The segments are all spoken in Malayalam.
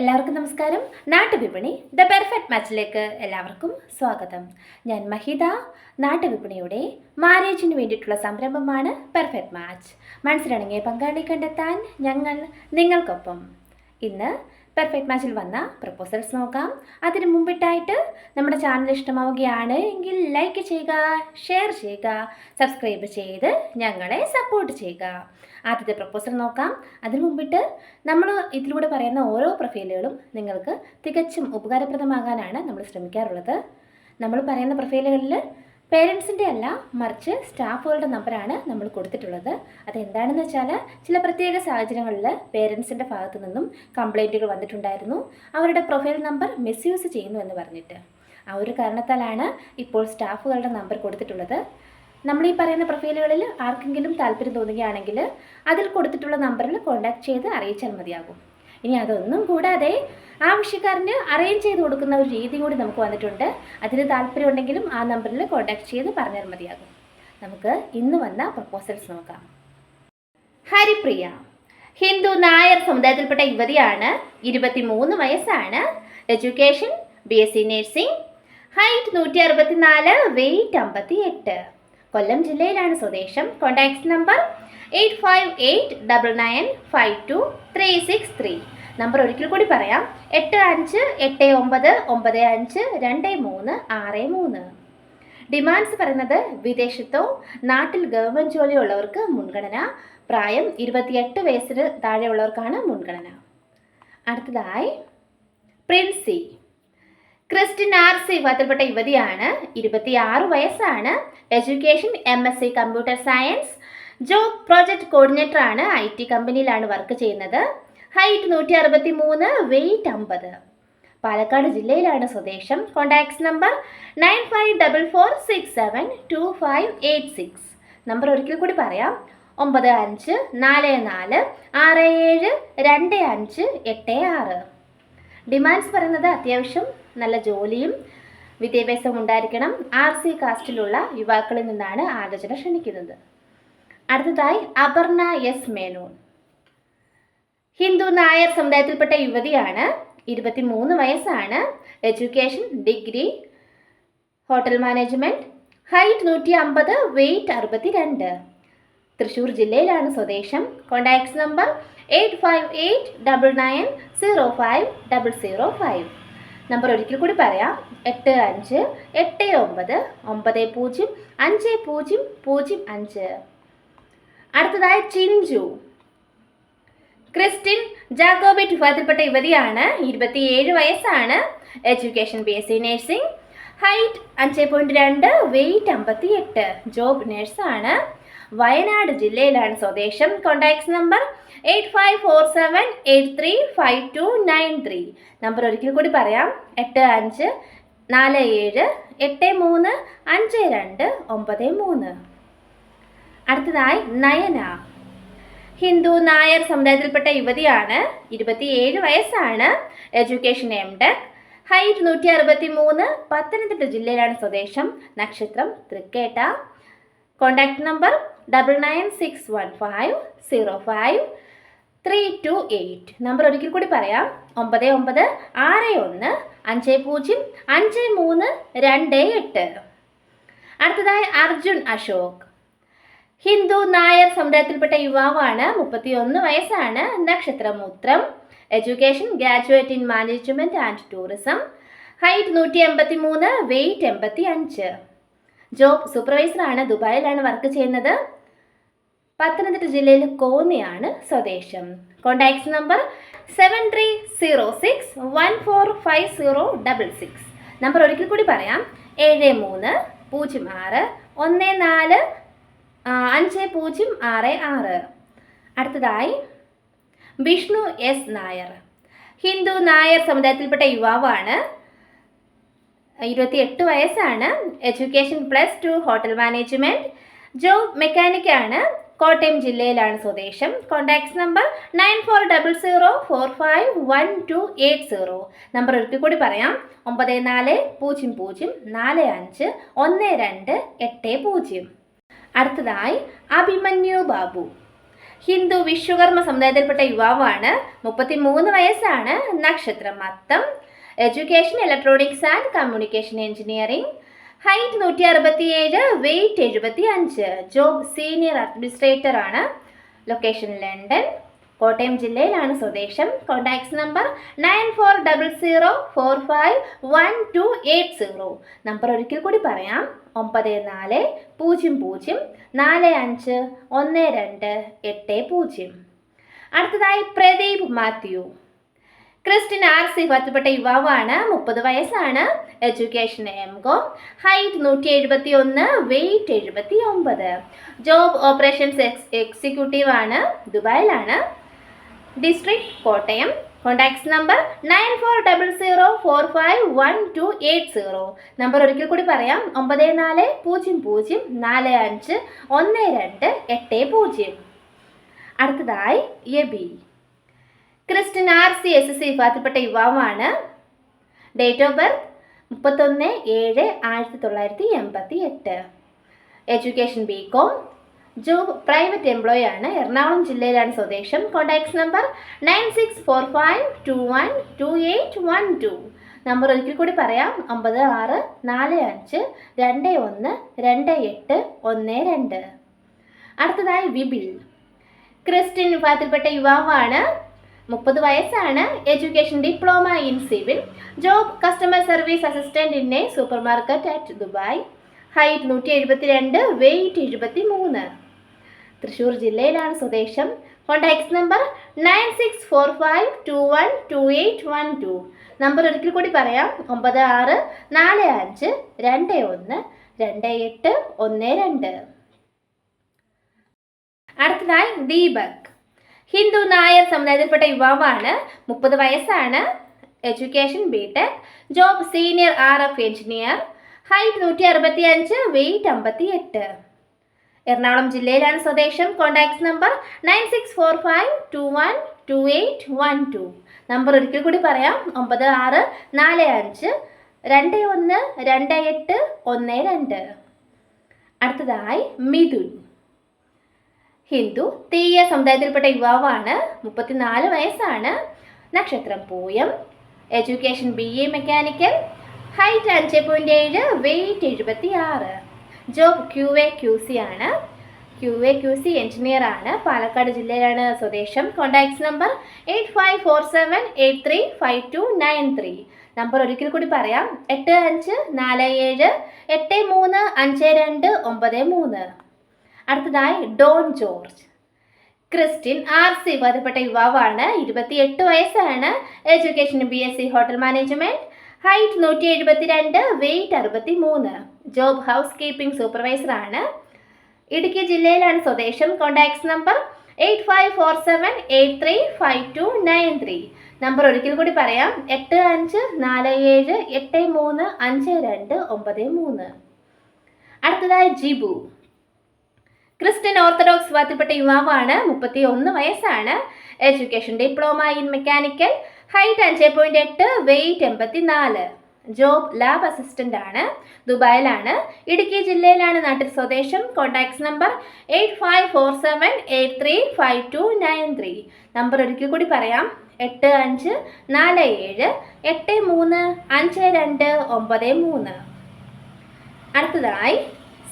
എല്ലാവർക്കും നമസ്കാരം. നാട്ടുവിപണി ദ പെർഫെക്റ്റ് മാച്ചിലേക്ക് എല്ലാവർക്കും സ്വാഗതം. ഞാൻ മഹിത. നാട്ടുവിപണിയുടെ മാരേജിന് വേണ്ടിയിട്ടുള്ള സംരംഭമാണ് പെർഫെക്റ്റ് മാച്ച്. മനസ്സിലിണങ്ങിയ പങ്കാളി കണ്ടെത്താൻ ഞങ്ങൾ നിങ്ങൾക്കൊപ്പം. ഇന്ന് പെർഫെക്റ്റ് മാച്ചിൽ വന്ന പ്രപ്പോസൽസ് നോക്കാം. അതിന് മുമ്പിട്ടായിട്ട് നമ്മുടെ ചാനൽ ഇഷ്ടമാവുകയാണ് എങ്കിൽ ലൈക്ക് ചെയ്യുക, ഷെയർ ചെയ്യുക, സബ്സ്ക്രൈബ് ചെയ്ത് ഞങ്ങളെ സപ്പോർട്ട് ചെയ്യുക. ആദ്യത്തെ പ്രപ്പോസൽ നോക്കാം. അതിനു മുമ്പിട്ട് നമ്മൾ ഇതിലൂടെ പറയുന്ന ഓരോ പ്രൊഫൈലുകളും നിങ്ങൾക്ക് തികച്ചും ഉപകാരപ്രദമാകാനാണ് നമ്മൾ ശ്രമിക്കാറുള്ളത്. നമ്മൾ പറയുന്ന പ്രൊഫൈലുകളിൽ പേരൻസിൻ്റെ അല്ല, മറിച്ച് സ്റ്റാഫുകളുടെ നമ്പറാണ് നമ്മൾ കൊടുത്തിട്ടുള്ളത്. അതെന്താണെന്ന് വെച്ചാൽ, ചില പ്രത്യേക സാഹചര്യങ്ങളിൽ പേരൻസിൻ്റെ ഭാഗത്തു നിന്നും കംപ്ലൈൻറ്റുകൾ വന്നിട്ടുണ്ടായിരുന്നു, അവരുടെ പ്രൊഫൈൽ നമ്പർ മിസ്യൂസ് ചെയ്യുന്നു എന്ന് പറഞ്ഞിട്ട്. ആ ഒരു കാരണത്താലാണ് ഇപ്പോൾ സ്റ്റാഫുകളുടെ നമ്പർ കൊടുത്തിട്ടുള്ളത്. നമ്മൾ ഈ പറയുന്ന പ്രൊഫൈലുകളിൽ ആർക്കെങ്കിലും താല്പര്യം തോന്നുകയാണെങ്കിൽ അതിൽ കൊടുത്തിട്ടുള്ള നമ്പറിൽ കോൺടാക്ട് ചെയ്ത് അറിയിച്ചാൽ മതിയാകും. ഇനി അതൊന്നും കൂടാതെ ആവശ്യക്കാരന് അറേഞ്ച് ചെയ്ത് കൊടുക്കുന്ന ഒരു രീതി കൂടി നമുക്ക് വന്നിട്ടുണ്ട്. അതിന് താല്പര്യമുണ്ടെങ്കിലും ആ നമ്പറിൽ കോൺടാക്ട് ചെയ്ത് പറഞ്ഞാൽ മതിയാകും. നമുക്ക് ഇന്ന് വന്ന പ്രപ്പോസൽസ് നോക്കാം. ഹരിപ്രിയ, ഹിന്ദു നായർ സമുദായത്തിൽപ്പെട്ട യുവതിയാണ്. 23 വയസ്സാണ്. Education BSc nursing. Height 164, weight 58. Kollam ജില്ലയിലാണ് സ്വദേശം. Contact number 8589952363. നമ്പർ ഒരിക്കൽ കൂടി പറയാം: 8589952363. ഡിമാൻഡ്സ് പറയുന്നത് വിദേശത്തോ നാട്ടിൽ ഗവൺമെൻറ് ജോലിയുള്ളവർക്ക് മുൻഗണന. പ്രായം 28 വയസ്സിന് താഴെയുള്ളവർക്കാണ് മുൻഗണന. അടുത്തതായി പ്രിൻസി, ക്രിസ്ത്യൻ RC വിഭാഗത്തിൽപ്പെട്ട യുവതിയാണ്. 26 വയസ്സാണ്. Education MSc computer science. Job project coordinator ആണ്. IT കമ്പനിയിലാണ് വർക്ക് ചെയ്യുന്നത്. Height 163, weight 50. പാലക്കാട് ജില്ലയിലാണ് സ്വദേശം. Contacts number 9544672586. നമ്പർ ഒരിക്കൽ കൂടി പറയാം: 9544672586. ഡിമാൻഡ്സ് പറയുന്നത് അത്യാവശ്യം നല്ല ജോലിയും വിദ്യാഭ്യാസവും ഉണ്ടായിരിക്കണം. RC കാസ്റ്റിലുള്ള യുവാക്കളിൽ നിന്നാണ് ആലോചന ക്ഷണിക്കുന്നത്. അടുത്തതായി അപർണ S മേനോൻ, ഹിന്ദു നായർ സമുദായത്തിൽപ്പെട്ട യുവതിയാണ്. 23 വയസ്സാണ്. Education degree hotel management. Height 150, weight 62. Thrissur ജില്ലയിലാണ് സ്വദേശം. Contacts number 8589905005. നമ്പർ ഒരിക്കൽ കൂടി പറയാം: 8589905005. അടുത്തതായി ചിഞ്ചു, ക്രിസ്ത്യൻ ജാക്കോബിറ്റ് വിഭാഗത്തിൽപ്പെട്ട യുവതിയാണ്. 27 വയസ്സാണ്. Education BSc nursing. Height 5.2, weight 58. Job നഴ്സാണ്. വയനാട് ജില്ലയിലാണ് സ്വദേശം. Contacts number 8547835293. നമ്പർ ഒരിക്കൽ കൂടി പറയാം: 8547835293. അടുത്തതായി നയന, ഹിന്ദു നായർ സമുദായത്തിൽപ്പെട്ട യുവതിയാണ്. 27 വയസ്സാണ്. Education MTech. ഹൈറ്റ് 163, പത്തനംതിട്ട ജില്ലയിലാണ് സ്വദേശം. നക്ഷത്രം തൃക്കേട്ട. Contact number 9961505328. നമ്പർ ഒരിക്കൽ കൂടി പറയാം: 9961505328. അടുത്തതായി അർജുൻ അശോക്, ഹിന്ദു നായർ സമുദായത്തിൽപ്പെട്ട യുവാവാണ്. 31 വയസ്സാണ്. നക്ഷത്രം Uthram. Education graduate in management and tourism. Height 183, weight 85. Job സൂപ്പർവൈസറാണ്. ദുബായിലാണ് വർക്ക് ചെയ്യുന്നത്. പത്തനംതിട്ട ജില്ലയിൽ കോന്നിയാണ് സ്വദേശം. Contacts number 7306145066. നമ്പർ ഒരിക്കൽ കൂടി പറയാം: 7306145066. അടുത്തതായി വിഷ്ണു S നായർ, ഹിന്ദു നായർ സമുദായത്തിൽപ്പെട്ട യുവാവാണ്. 28 വയസ്സാണ്. Education +2 hotel management. ജോബ് മെക്കാനിക്കാണ്. കോട്ടയം ജില്ലയിലാണ് സ്വദേശം. Contacts number 9400451280. നമ്പർ ഒരിക്കൽ കൂടി പറയാം: 9400451280. അടുത്തതായി അഭിമന്യു ബാബു, ഹിന്ദു വിശ്വകർമ്മ സമുദായത്തിൽപ്പെട്ട യുവാവാണ്. 33 വയസ്സാണ്. നക്ഷത്രം Atham. Education electronics and communication engineering. Height 167, weight 75. Job senior administrator ആണ്. Location London. കോട്ടയം ജില്ലയിലാണ് സ്വദേശം. Contacts number 9400451280. നമ്പർ ഒരിക്കൽ കൂടി പറയാം, 9400451280. അടുത്തതായി പ്രദീപ് മാത്യു. ക്രിസ്ത്യൻ RC വിഭാഗത്തിൽപ്പെട്ട യുവാവാണ്. 30 വയസ്സാണ്. Education MCom. Height 171, weight 79. Job operations executive ആണ്. ദുബായിലാണ്. District Kottayam. Contacts number 9400451280. Number ഒരിക്കൽ കൂടി പറയാം, 9400451280. അടുത്തതായി യബി. ക്രിസ്ത്യൻ RC SSC വിഭാഗത്തിൽപ്പെട്ട യുവാവാണ്. Date of birth 31/7/1988. Education BCom. Job private employee ആണ്. എറണാകുളം ജില്ലയിലാണ് സ്വദേശം. Contacts number 9645212812. നമ്പർ ഒരിക്കൽ കൂടി പറയാം, 9645212812. അടുത്തതായി വിപിൽ. ക്രിസ്ത്യൻ വിഭാഗത്തിൽപ്പെട്ട യുവാവാണ്. 30 വയസ്സാണ്. Education diploma in civil. Job customer service assistant in a supermarket at Dubai. Height 172, weight 73. Thrissur ജില്ലയിലാണ് സ്വദേശം. Contacts number 9645212812. നമ്പർ ഒരിക്കൽ കൂടി പറയാം, 9645212812. അടുത്തതായി ദീപക്. ഹിന്ദു നായർ സമുദായത്തിൽപ്പെട്ട യുവാവാണ്. 30 വയസ്സാണ്. Education BTech. Job senior RF engineer. Height 165, weight 58. Ernakulam ജില്ലയിലാണ് സ്വദേശം. Contacts number 9645212812. നമ്പർ ഒരിക്കൽ കൂടി പറയാം, 9645212812. അടുത്തതായി മിഥുൻ. ഹിന്ദു തീയ സമുദായത്തിൽപ്പെട്ട യുവാവാണ്. 34 വയസ്സാണ്. നക്ഷത്രം പൂയം. Education BA mechanical. Height 5.7, weight 76. Job QA/QC ആണ്. QA/QC എഞ്ചിനീയർ ആണ്. പാലക്കാട് ജില്ലയിലാണ് സ്വദേശം. Contacts number 8547835293. നമ്പർ ഒരിക്കൽ കൂടി പറയാം, 8547835293. അടുത്തതായി ഡോൺ ജോർജ്. ക്രിസ്ത്യൻ RC വിഭാഗത്തിൽപ്പെട്ട യുവാവാണ്. 28 വയസ്സാണ്. Education BSc hotel management. Height 172, weight 63. Job housekeeping supervisor ആണ്. ഇടുക്കി ജില്ലയിലാണ് സ്വദേശം. Contacts number 8547835293. നമ്പർ ഒരിക്കൽ കൂടി പറയാം, 8547835293. അടുത്തതായി ജിബു. ക്രിസ്ത്യൻ ഓർത്തഡോക്സ് വിഭാഗത്തിൽപ്പെട്ട യുവാവാണ്. 31 വയസ്സാണ്. Education diploma in mechanical. Height 5.8, weight 84. Job lab assistant ആണ്. ദുബായിലാണ്. ഇടുക്കി ജില്ലയിലാണ് നാട്ടിൽ സ്വദേശം. Contacts number 8547835293. നമ്പർ ഒരിക്കൽ കൂടി പറയാം, 8547835293. അടുത്തതായി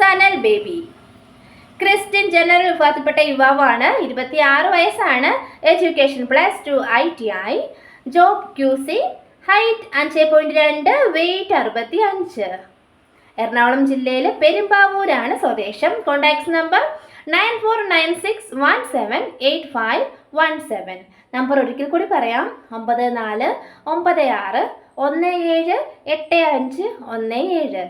സനൽ ബേബി. ക്രിസ്ത്യൻ ജനറൽ വിഭാഗത്തിൽപ്പെട്ട യുവാവാണ്. 26 വയസ്സാണ്. Education +2 ITI. Job QC. Height 5.2, weight 65. Ernakulam ജില്ലയിലെ പെരുമ്പാവൂരാണ് സ്വദേശം. Contacts number 9496178517. നമ്പർ ഒരിക്കൽ കൂടി പറയാം, 9496178517.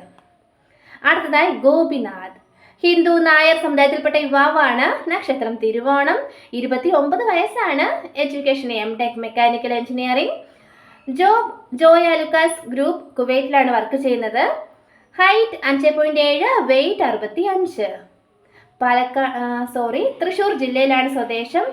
അടുത്തതായി ഗോപിനാഥ്. ഹിന്ദു നായർ സമുദായത്തിൽപ്പെട്ട യുവാവാണ്. നക്ഷത്രം തിരുവോണം. 29 വയസ്സാണ്. Education MTech mechanical engineering. Job Joyalukkas group കുവൈറ്റിലാണ് വർക്ക് ചെയ്യുന്നത്. Height 5.7, weight 65. തൃശ്ശൂർ ജില്ലയിലാണ് സ്വദേശം.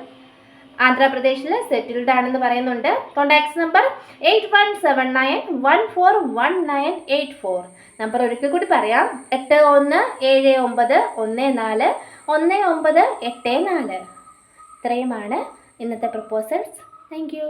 ആന്ധ്രാപ്രദേശിൽ സെറ്റിൽഡ് ആണെന്ന് പറയുന്നുണ്ട്. Contacts number 8179141984. നമ്പർ ഒരിക്കൽ കൂടി പറയാം, 8179141984. ഇത്രയുമാണ് ഇന്നത്തെ പ്രപ്പോസൽസ്. Thank you.